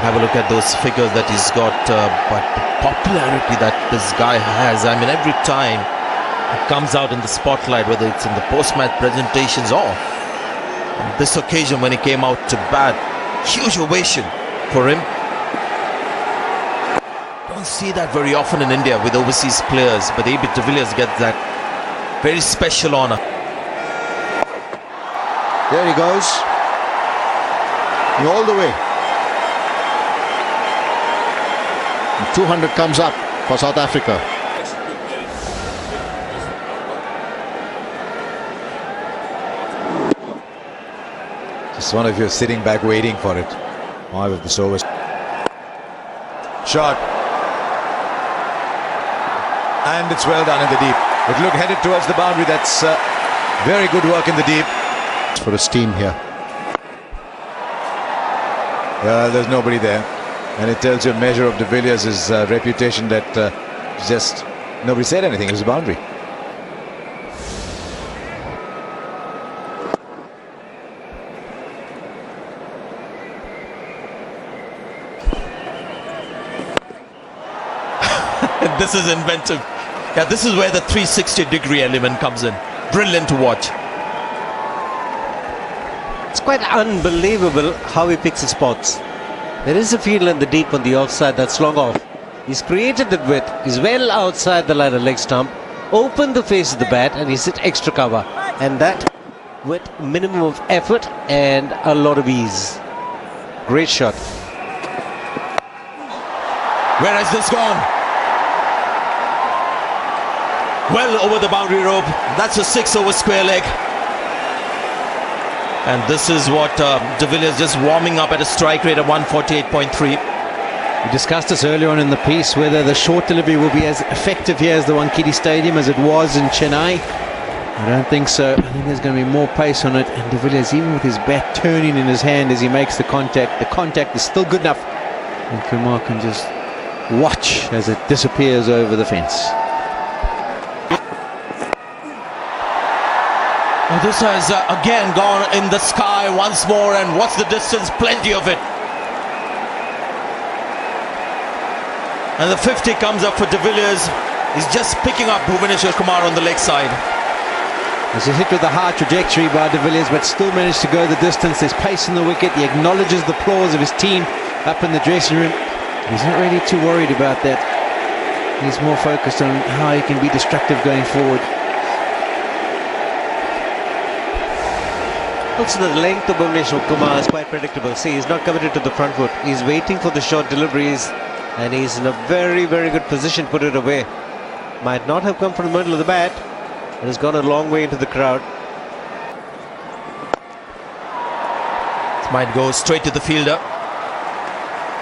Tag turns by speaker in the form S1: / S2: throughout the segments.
S1: Have a look at those figures that he's got, but the popularity that this guy has. I mean, every time he comes out in the spotlight, whether it's in the post-match presentations or on this occasion when he came out to bat, huge ovation for him. Don't see that very often in India with overseas players, but AB de Villiers gets that very special honor.
S2: There he goes, all the way. 200 comes up for South Africa.
S3: Just one of you sitting back waiting for it. Why with this over? Shot. And it's well done in the deep. It looked headed towards the boundary. That's very good work in the deep.
S2: For his team here.
S3: There's nobody there. And it tells you a measure of de Villiers' reputation that just nobody said anything. It was a boundary.
S1: This is inventive. Yeah, this is where the 360-degree element comes in. Brilliant to watch.
S4: It's quite unbelievable how he picks his spots. There is a field in the deep on the offside that's long off. He's created the width. He's well outside the line of leg stump. Opened the face of the bat and he's hit extra cover. And that with minimum of effort and a lot of ease. Great shot.
S1: Where has this gone? Well over the boundary rope. That's a 6 over square leg. And this is what de Villiers just warming up at a strike rate of 148.3.
S5: We discussed this earlier on in the piece, whether the short delivery will be as effective here as the Wankhede Stadium as it was in Chennai. I don't think so. I think there's going to be more pace on it. And de Villiers, even with his bat turning in his hand as he makes the contact is still good enough. And Kumar can just watch as it disappears over the fence.
S1: Oh, this has again gone in the sky once more, and what's the distance? Plenty of it. And the 50 comes up for de Villiers. He's just picking up Bhuvaneshwar Kumar on the leg side.
S5: It's a hit with a high trajectory by de Villiers, but still managed to go the distance. There's pace in the wicket. He acknowledges the applause of his team up in the dressing room. He's not really too worried about that. He's more focused on how he can be destructive going forward.
S4: Also, the length of Bhuvaneshwar Kumar is quite predictable. See, he's not committed to the front foot. He's waiting for the short deliveries, and he's in a very, very good position to put it away. Might not have come from the middle of the bat, but has gone a long way into the crowd.
S1: It might go straight to the fielder.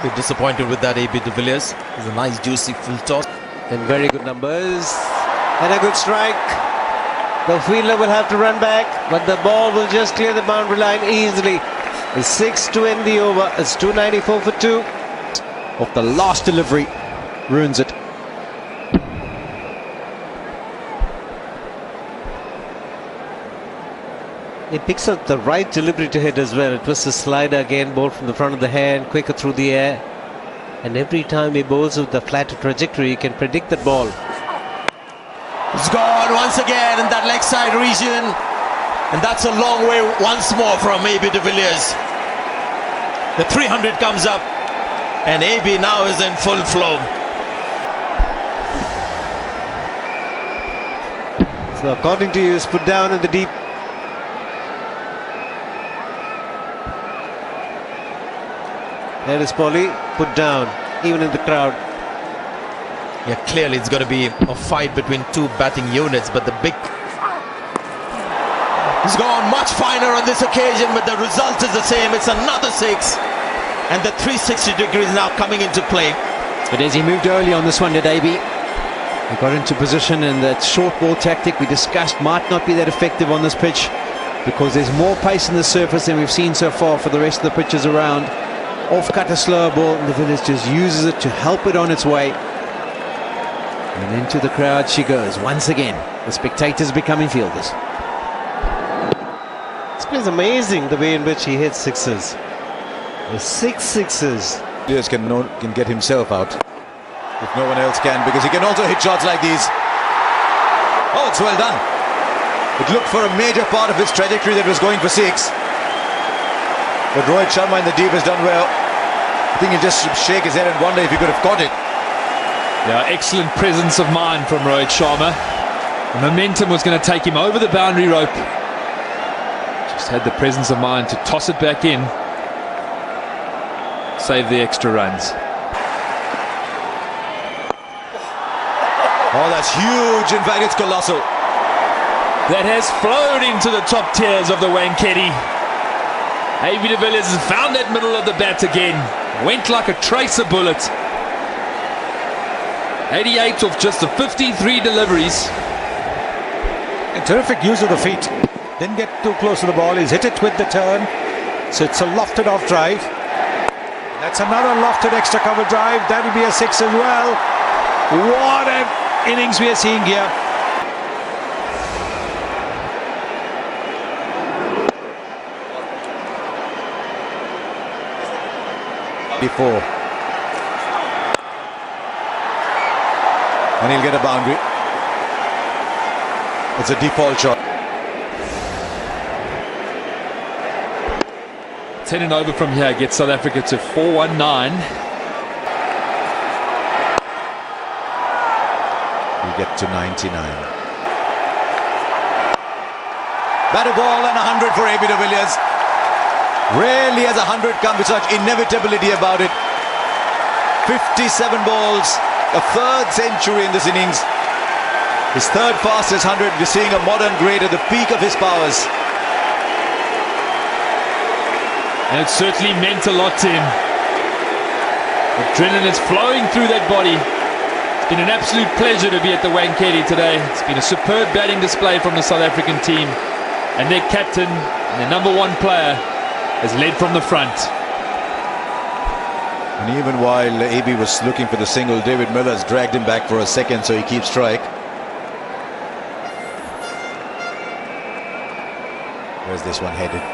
S1: Be disappointed with that, AB de Villiers. It's a nice, juicy full toss.
S4: And very good numbers. And a good strike. The fielder will have to run back, but the ball will just clear the boundary line easily. It's 6 to end the over. It's 294 for 2.
S5: Of the last delivery, ruins it.
S4: He picks up the right delivery to hit as well. It was a slider again, ball from the front of the hand, quicker through the air. And every time he bowls with the flatter trajectory, he can predict that ball.
S1: It's gone once again in that leg side region, and that's a long way once more from AB de Villiers. The 300 comes up, and AB now is in full flow.
S4: So according to you, it's put down in the deep. There is Polly, put down, even in the crowd.
S1: Yeah, clearly it's going to be a fight between two batting units, but the big... He's gone much finer on this occasion, but the result is the same. It's another 6, and the 360 degrees now coming into play.
S5: But as he moved early on this one, did AB? He got into position, and that short ball tactic we discussed might not be that effective on this pitch because there's more pace in the surface than we've seen so far for the rest of the pitches around. Off-cut a slower ball, and the Villiers just uses it to help it on its way. And into the crowd she goes once again. The spectators becoming fielders.
S4: This plays amazing, the way in which he hits sixes. The 6 sixes.
S3: Villiers can get himself out if no one else can, because he can also hit shots like these. Oh, it's well done. It looked for a major part of his trajectory that was going for 6. But Rohit Sharma in the deep has done well. I think he'll just shake his head and wonder if he could have caught it.
S6: Yeah, excellent presence of mind from Rohit Sharma. The momentum was going to take him over the boundary rope. Just had the presence of mind to toss it back in. Save the extra runs.
S3: Oh, that's huge. In fact, it's colossal.
S6: That has flowed into the top tiers of the Wankhede. AB de Villiers has found that middle of the bat again. Went like a tracer bullet. 88 off just the 53 deliveries.
S7: A terrific use of the feet. Didn't get too close to the ball. He's hit it with the turn. So it's a lofted off drive. That's another lofted extra cover drive. That'll be a 6 as well. What an innings we are seeing here.
S3: Before. And he'll get a boundary. It's a default shot.
S6: 10 and over from here gets South Africa to 419.
S3: We get to 99. Batted ball and 100 for AB de Villiers. Rarely has 100 come with such inevitability about it. 57 balls, a third century in this innings. His third fastest 100. We're seeing a modern great at the peak of his powers.
S6: And it certainly meant a lot to him. Adrenaline is flowing through that body. It's been an absolute pleasure to be at the Wankhede today. It's been a superb batting display from the South African team. And their captain and their number 1 player has led from the front.
S3: And even while AB was looking for the single, David Miller's dragged him back for a second so he keeps strike. Where's this one headed?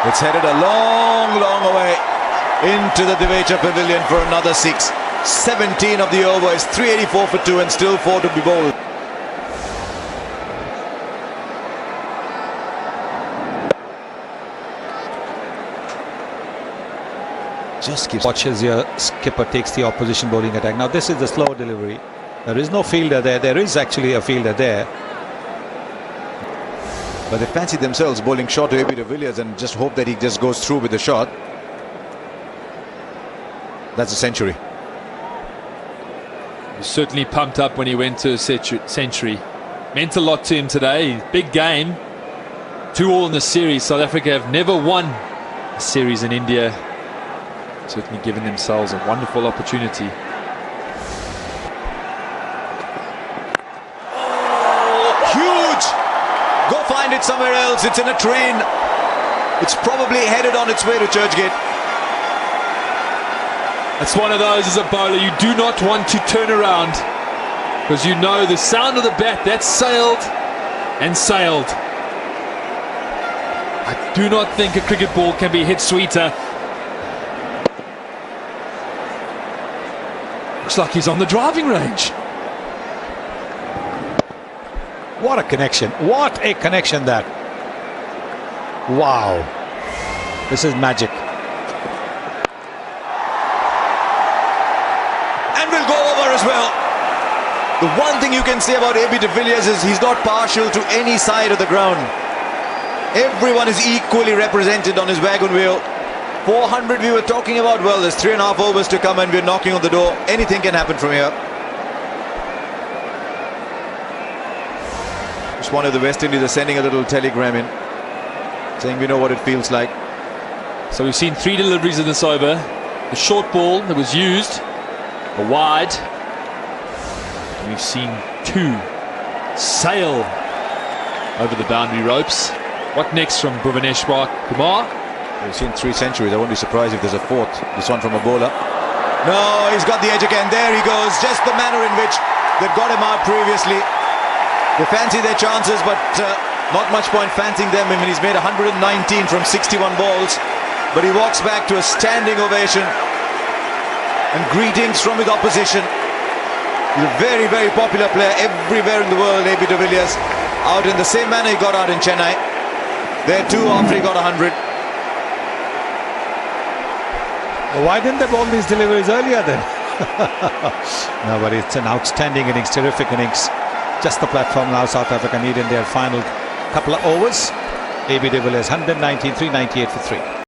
S3: It's headed a long, long way into the Divecha Pavilion for another 6. 17 of the overs, 384 for 2 and still 4 to be bowled.
S7: Just keeps. Watch as your skipper takes the opposition bowling attack. Now this is the slow delivery. There is no fielder there. There is actually a fielder there.
S3: But they fancy themselves bowling short to AB de Villiers and just hope that he just goes through with the shot. That's a century.
S6: He was certainly pumped up when he went to a century. Meant a lot to him today. Big game. 2-all in the series. South Africa have never won a series in India. Certainly given themselves a wonderful opportunity.
S3: Huge! Go find it somewhere else. It's in a train. It's probably headed on its way to Churchgate.
S6: It's one of those as a bowler you do not want to turn around, because you know the sound of the bat, that's sailed and sailed. I do not think a cricket ball can be hit sweeter. Looks like he's on the driving range.
S7: What a connection. What a connection that. Wow. This is magic.
S3: And will go over as well. The one thing you can say about AB de Villiers is he's not partial to any side of the ground. Everyone is equally represented on his wagon wheel. 400 we were talking about. Well, there's 3.5 overs to come and we're knocking on the door. Anything can happen from here. Just one of the West Indies are sending a little telegram in saying we know what it feels like.
S6: So we've seen 3 deliveries in this over. The short ball that was used, a wide. And we've seen 2 sail over the boundary ropes. What next from Bhuvaneshwar Kumar?
S3: We've seen 3 centuries. I won't be surprised if there's a 4th. This one from a bowler. No, he's got the edge again. There he goes. Just the manner in which they got him out previously. They fancy their chances, but not much point fancying them when he's made 119 from 61 balls. but he walks back to a standing ovation and greetings from his opposition. He's a very, very popular player everywhere in the world, AB de Villiers. Out in the same manner he got out in Chennai. There too, after he got 100.
S7: Why didn't they ball these deliveries earlier then? No, but it's an outstanding innings, terrific innings. Just the platform now. South Africa need in their final couple of overs. AB de Villiers 119, 398 for 3.